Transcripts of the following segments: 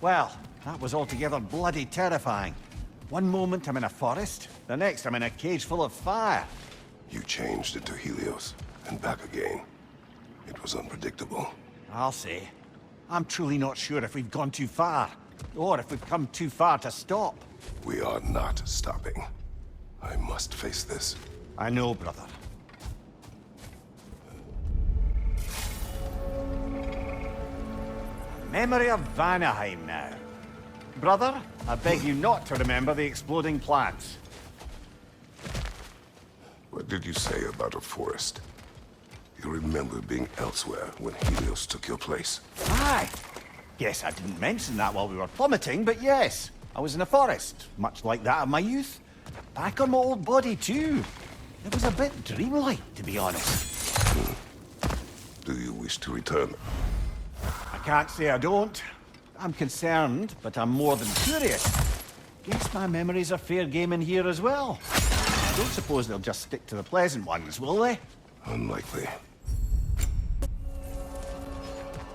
Well, that was altogether bloody terrifying. One moment I'm in a forest, the next I'm in a cage full of fire. You changed into Helios, and back again. It was unpredictable. I'll say. I'm truly not sure if we've gone too far, or if we've come too far to stop. We are not stopping. I must face this. I know, brother. Memory of Vanaheim now. Brother, I beg you not to remember the exploding plants. What did you say about a forest? You remember being elsewhere when Helios took your place? Aye. Yes, I didn't mention that while we were plummeting, but yes. I was in a forest, much like that of my youth. Back on my old body, too. It was a bit dreamlike, to be honest. Do you wish to return? I can't say I don't. I'm concerned, but I'm more than curious. Guess my memories are fair game in here as well. I don't suppose they'll just stick to the pleasant ones, will they? Unlikely.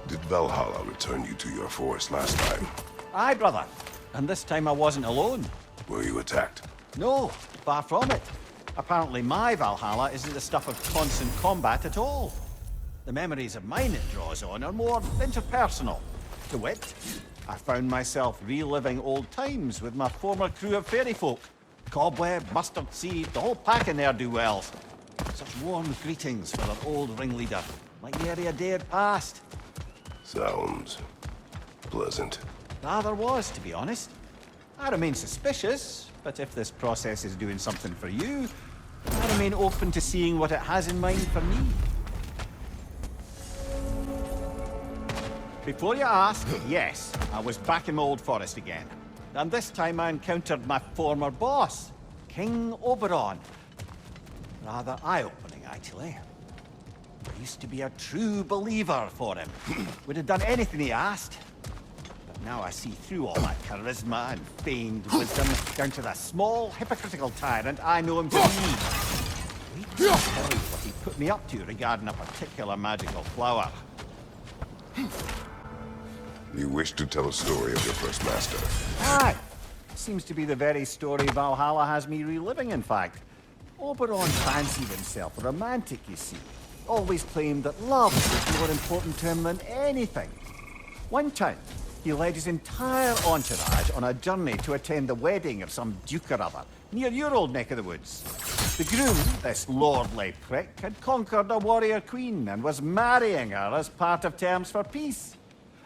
Did Valhalla return you to your forest last time? Aye, brother. And this time I wasn't alone. Were you attacked? No, far from it. Apparently my Valhalla isn't the stuff of constant combat at all. The memories of mine it draws on are more interpersonal. To wit, I found myself reliving old times with my former crew of fairy folk. Cobweb, mustard seed, the whole pack of ne'er-do-wells. Such warm greetings for their old ringleader, like nary a day had passed. Sounds pleasant. Rather was, to be honest. I remain suspicious, but if this process is doing something for you, I remain open to seeing what it has in mind for me. Before you ask, yes, I was back in my old forest again. And this time I encountered my former boss, King Oberon. Rather eye-opening, actually. I used to be a true believer for him. Would have done anything he asked. But now I see through all that charisma and feigned wisdom down to the small, hypocritical tyrant I know him to be. Wait till I tell you what he put me up to regarding a particular magical flower. You wish to tell a story of your first master? Aye. Seems to be the very story Valhalla has me reliving, in fact. Oberon fancied himself a romantic, you see. Always claimed that love was more important to him than anything. One time, he led his entire entourage on a journey to attend the wedding of some duke or other, near your old neck of the woods. The groom, this lordly prick, had conquered a warrior queen and was marrying her as part of terms for peace.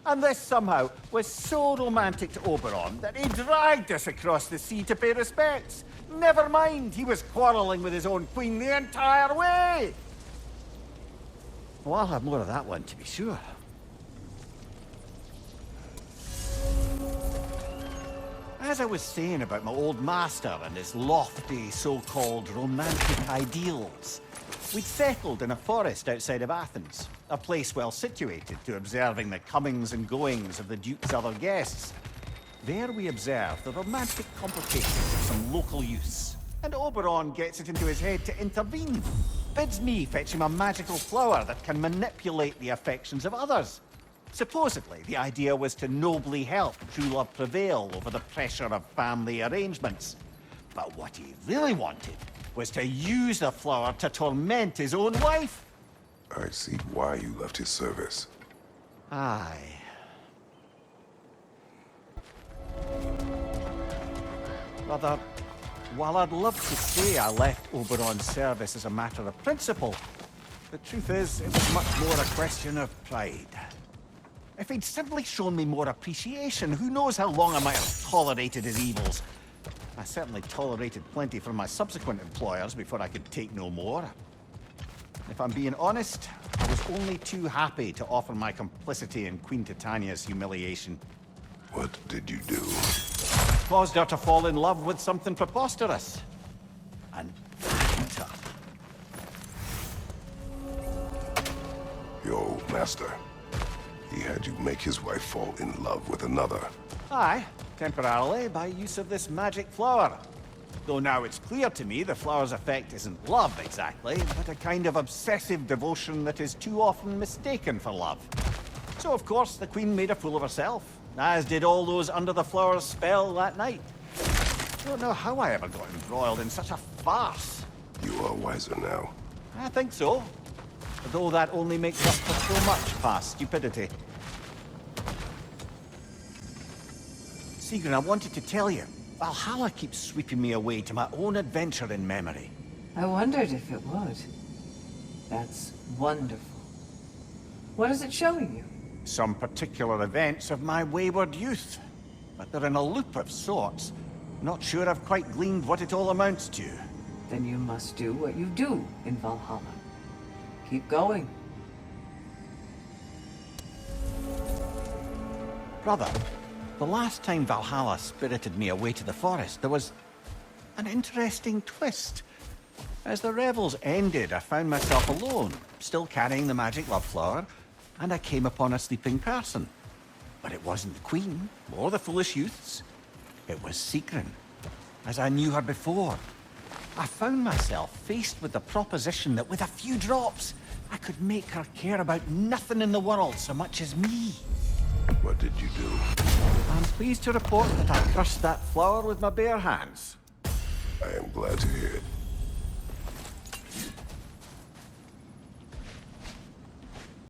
And this somehow was so romantic to Oberon that he dragged us across the sea to pay respects. Never mind, he was quarreling with his own queen the entire way. Well, I'll have more of that one, to be sure. As I was saying about my old master and his lofty, so-called romantic ideals, we'd settled in a forest outside of Athens, a place well situated to observing the comings and goings of the Duke's other guests. There we observed the romantic complications of some local youths, and Oberon gets it into his head to intervene. Bids me fetch him a magical flower that can manipulate the affections of others. Supposedly, the idea was to nobly help true love prevail over the pressure of family arrangements. But what he really wanted was to use the flower to torment his own wife. I see why you left his service. Aye. Brother, while I'd love to say I left Oberon's service as a matter of principle, the truth is, it was much more a question of pride. If he'd simply shown me more appreciation, who knows how long I might have tolerated his evils. I certainly tolerated plenty from my subsequent employers before I could take no more. If I'm being honest, I was only too happy to offer my complicity in Queen Titania's humiliation. What did you do? Caused her to fall in love with something preposterous. And married her. Your old master. He had you make his wife fall in love with another. Aye, temporarily, by use of this magic flower. Though now it's clear to me the flower's effect isn't love exactly, but a kind of obsessive devotion that is too often mistaken for love. So of course the Queen made a fool of herself, as did all those under the flowers spell that night. Don't know how I ever got embroiled in such a farce. You are wiser now. I think so. Though that only makes up for so much past stupidity. Sigurd, I wanted to tell you, Valhalla keeps sweeping me away to my own adventure in memory. I wondered if it would. That's wonderful. What is it showing you? Some particular events of my wayward youth. But they're in a loop of sorts. Not sure I've quite gleaned what it all amounts to. Then you must do what you do in Valhalla. Keep going. Brother, the last time Valhalla spirited me away to the forest, there was an interesting twist. As the revels ended, I found myself alone, still carrying the magic love flower, and I came upon a sleeping person. But it wasn't the queen, or the foolish youths. It was Sigrun, as I knew her before. I found myself faced with the proposition that with a few drops, I could make her care about nothing in the world so much as me. What did you do? I'm pleased to report that I crushed that flower with my bare hands. I am glad to hear it.